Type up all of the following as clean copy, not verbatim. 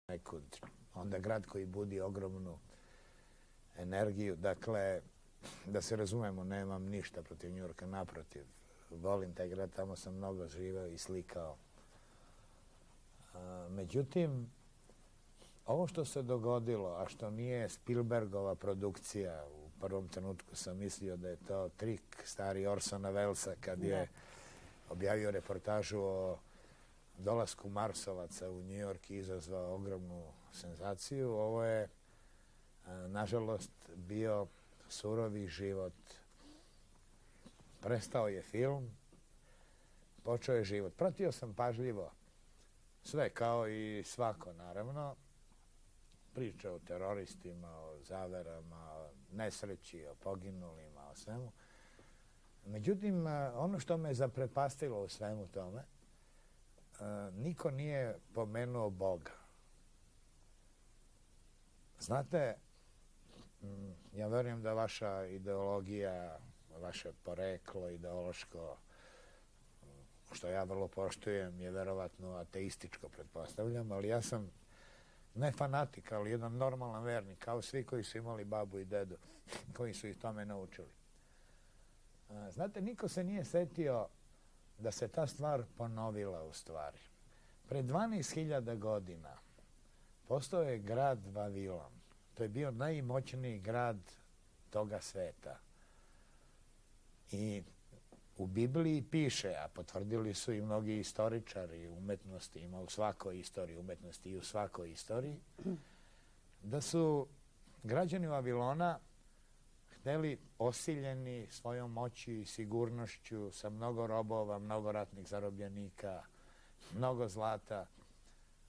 nekud. Onda grad koji budi ogromnu energiju. Dakle, da se razumemo, nemam ništa protiv Njujorka, naprotiv. Volim taj grad, tamo sam mnogo živeo i slikao. Međutim, ovo što se dogodilo, a što nije Spielbergova produkcija, u prvom trenutku sam mislio da je to trik stari Orsona Wellesa kad je objavio reportažu o dolasku Marsovaca u New York i izazvao ogromnu senzaciju. Ovo je, nažalost, bio surovi život. Prestao je film, počeo je život. Pratio sam pažljivo sve, kao i svako, naravno. Priče o teroristima, o zaverama, o nesreći, o poginulima, o svemu. Međutim, ono što me zaprepastilo u svemu tome, niko nije pomenuo Boga. Znate, ja verujem da vaša ideologija, vaše poreklo ideološko, što ja vrlo poštujem, je verovatno ateističko, pretpostavljam, ali ja sam ne fanatik, ali jedan normalan vernik, kao svi koji su imali babu i dedu, koji su ih tome naučili. Znate, niko se nije setio da se ta stvar ponovila u stvari. Pre 12.000 godina postao je grad Vavilon. To je bio najmoćniji grad toga sveta. I u Bibliji piše, a potvrdili su i mnogi istoričari umetnosti, ima u svakoj istoriji umetnosti i u svakoj istoriji, da su građani Vavilona hteli, osiljeni svojom moći i sigurnošću, sa mnogo robova, mnogo ratnih zarobljenika, mnogo zlata,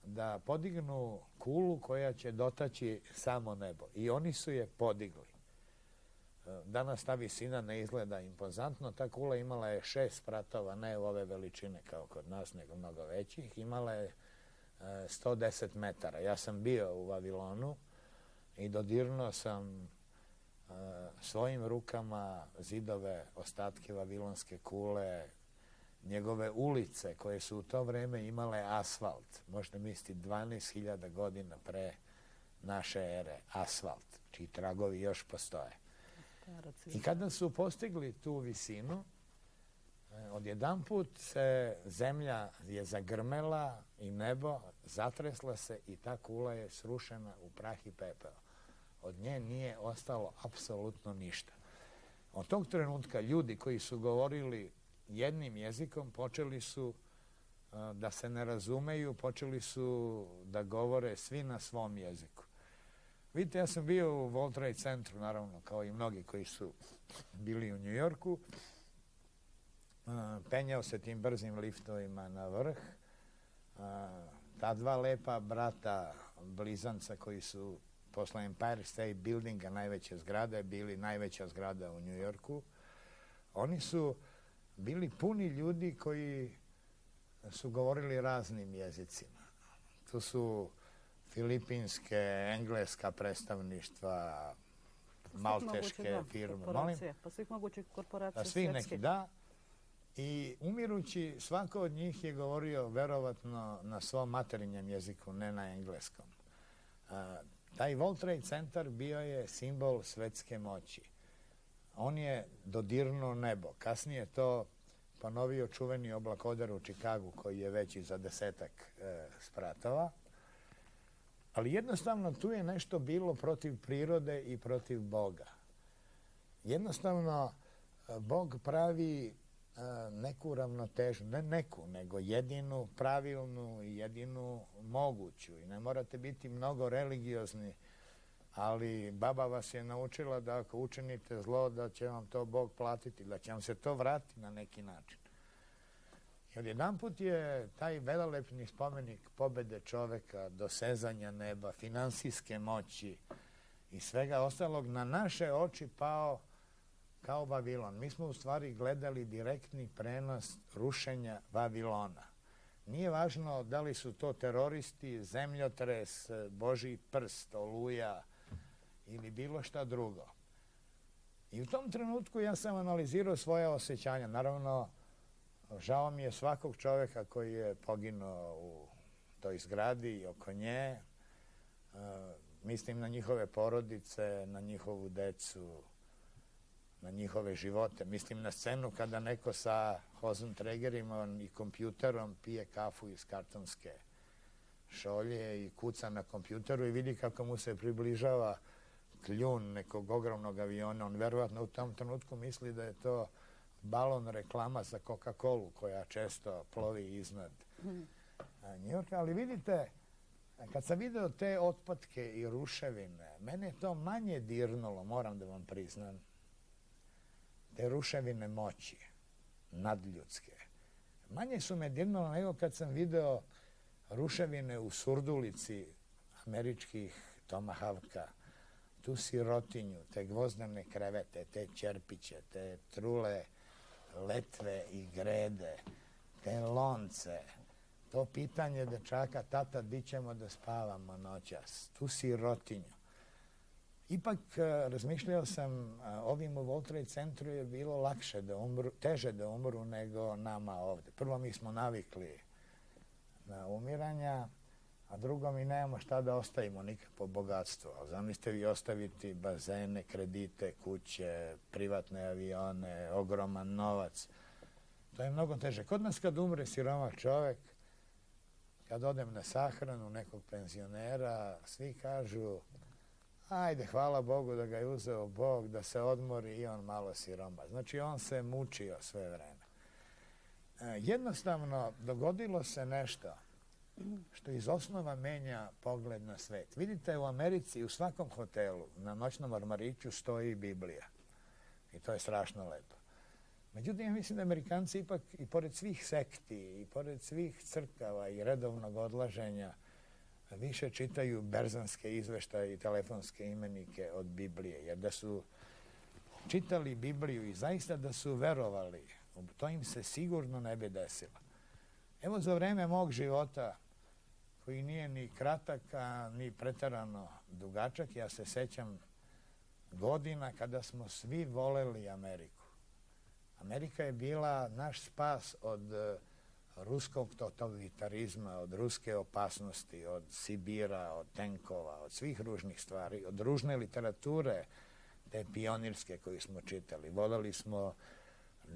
da podignu kulu koja će dotaći samo nebo. I oni su je podigli. Danas ta visina ne izgleda impozantno. Ta kula imala je 6 spratova, ne ove veličine kao kod nas, nego mnogo većih. Imala je 110 metara. Ja sam bio u Vavilonu i dodirnuo sam svojim rukama zidove, ostatke vavilonske kule, njegove ulice koje su u to vreme imale asfalt. Možete misliti 12.000 godina pre naše ere, asfalt, čiji tragovi još postoje. I kada su postigli tu visinu, odjedanput se zemlja je zagrmela i nebo, zatresla se i ta kula je srušena u prah i pepeo. Od nje nije ostalo apsolutno ništa. Od tog trenutka ljudi koji su govorili jednim jezikom počeli su da se ne razumeju, počeli su da govore svi na svom jeziku. Vidite, ja sam bio u World Trade centru, naravno, kao i mnogi koji su bili u New Yorku. Penjao se tim brzim liftovima na vrh. Ta dva lepa brata, blizanca koji su posle Empire State Buildinga, najveće zgrade, bili najveća zgrada u New Yorku. Oni su bili puni ljudi koji su govorili raznim jezicima. Tu su filipinske, engleska predstavništva, malteške firme. Pa svih mogućih korporacija svih neki, da. I umirući, svako od njih je govorio verovatno na svom materinjem jeziku, ne na engleskom. Taj World Trade centar bio je simbol svetske moći. On je dodirnuo nebo. Kasnije to ponovio čuveni oblakodar u Čikagu, koji je veći za 10 spratova. Ali jednostavno tu je nešto bilo protiv prirode i protiv Boga. Jednostavno, Bog pravi neku ravnotežu, ne neku, nego jedinu pravilnu i jedinu moguću. I ne morate biti mnogo religiozni, ali baba vas je naučila da ako učinite zlo, da će vam to Bog platiti, da će vam se to vratiti na neki način. I odjedanput je taj velelepni spomenik pobede čoveka, dosezanja neba, finansijske moći i svega ostalog na naše oči pao kao Vavilon. Mi smo u stvari gledali direktni prenos rušenja Vavilona. Nije važno da li su to teroristi, zemljotres, Božji prst, oluja ili bilo šta drugo. I u tom trenutku ja sam analizirao svoja osjećanja. Naravno, žao mi je svakog čoveka koji je poginuo u toj zgradi i oko nje. Mislim na njihove porodice, na njihovu decu, na njihove živote. Mislim na scenu kada neko sa hozentregerima i kompjuterom pije kafu iz kartonske šolje i kuca na kompjuteru i vidi kako mu se približava kljun nekog ogromnog aviona. On verovatno u tom trenutku misli da je to balon reklama za Coca-Colu koja često plovi iznad Njujorka. Ali vidite, kad sam video te otpatke i ruševine, mene je to manje dirnulo, moram da vam priznam. Te ruševine moći, nadljudske. Manje su me dirnulo nego kad sam video ruševine u Surdulici američkih Tomahawka, tu sirotinju, te gvozdene krevete, te ćerpiće, te trule letve i grede, te lonce, to pitanje dečaka, tata, di ćemo da spavamo noćas, tu sirotinju. Ipak razmišljao sam, ovim u World Trade centru je bilo lakše da umru, teže da umru nego nama ovde. Prvo, mi smo navikli na umiranja, a drugo, mi nemamo šta da ostavimo, nikakvo bogatstvo. Ali zamislite vi ostaviti bazene, kredite, kuće, privatne avione, ogroman novac. To je mnogo teže. Kod nas kad umre siromah čovek, kad odem na sahranu nekog penzionera, svi kažu: ajde, hvala Bogu da ga je uzeo Bog, da se odmori i on malo siroma. Znači, on se mučio sve vreme. Jednostavno, dogodilo se nešto što iz osnova menja pogled na svet. Vidite, u Americi, u svakom hotelu, na noćnom ormariću stoji Biblija. I to je strašno lepo. Međutim, ja mislim da Amerikanci ipak, i pored svih sekti, i pored svih crkava i redovnog odlaženja, više čitaju berzanske izveštaje i telefonske imenike od Biblije. Jer da su čitali Bibliju i zaista da su verovali, to im se sigurno ne bi desilo. Evo, za vreme mog života, koji nije ni kratak, a ni preterano dugačak, ja se sećam godina kada smo svi voleli Ameriku. Amerika je bila naš spas od ruskog totalitarizma, od ruske opasnosti, od Sibira, od tenkova, od svih ružnih stvari, od ružne literature, te pionirske koju smo čitali. Voleli smo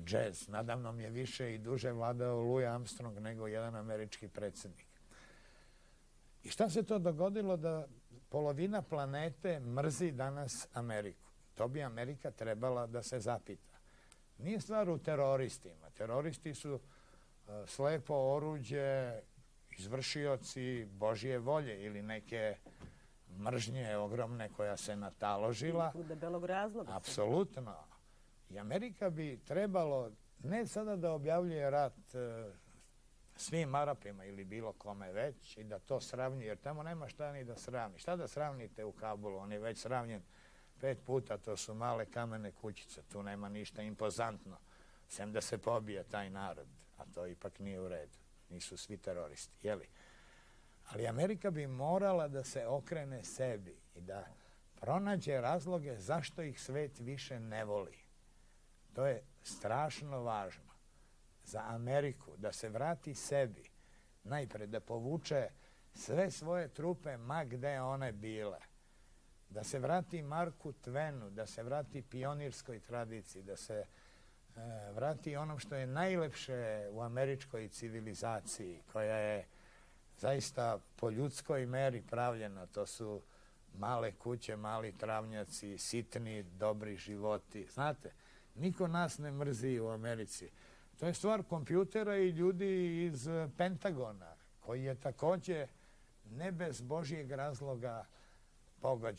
džez. Nadamnom je više i duže vladao Louis Armstrong nego jedan američki predsjednik. I šta se to dogodilo da polovina planete mrzi danas Ameriku? To bi Amerika trebala da se zapita. Nije stvar u teroristima. Teroristi su slepo oruđe, izvršioci Božje volje ili neke mržnje ogromne koja se nataložila. U debelog razloga. Apsolutno. I Amerika bi trebalo ne sada da objavljuje rat svim Arapima ili bilo kome već i da to sravnji, jer tamo nema šta ni da sravni. Šta da sravnite u Kabulu? On je već sravnjen 5 puta, to su male kamene kućice, tu nema ništa impozantno, sem da se pobije taj narod, a to ipak nije u redu. Nisu svi teroristi, jeli? Ali Amerika bi morala da se okrene sebi i da pronađe razloge zašto ih svet više ne voli. To je strašno važno za Ameriku, da se vrati sebi, najpre da povuče sve svoje trupe, ma gde one bile, da se vrati Marku Tvenu, da se vrati pionirskoj tradiciji, da se vrati onom što je najlepše u američkoj civilizaciji, koja je zaista po ljudskoj meri pravljena. To su male kuće, mali travnjaci, sitni, dobri životi. Znate, niko nas ne mrzi u Americi. To je stvar kompjutera i ljudi iz Pentagona, koji je takođe ne bez Božjeg razloga pogođen.